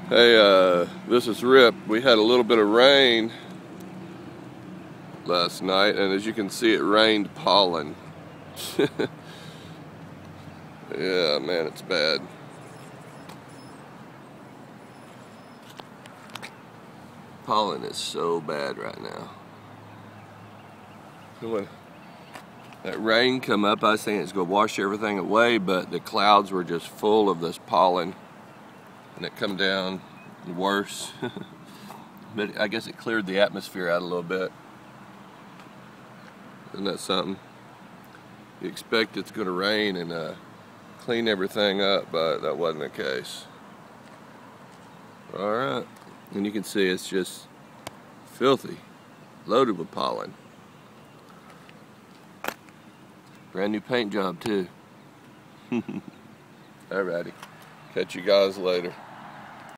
Hey, this is Rip. We had a little bit of rain last night, and as you can see, it rained pollen. Yeah, man, it's bad. Pollen is so bad right now. When that rain come up, I was thinking it's going to wash everything away, but the clouds were just full of this pollen, and it come down worse. But I guess it cleared the atmosphere out a little bit. Isn't that something? You expect it's going to rain and clean everything up, but that wasn't the case. Alright, and you can see it's just filthy, loaded with pollen. Brand new paint job too. Alrighty, catch you guys later.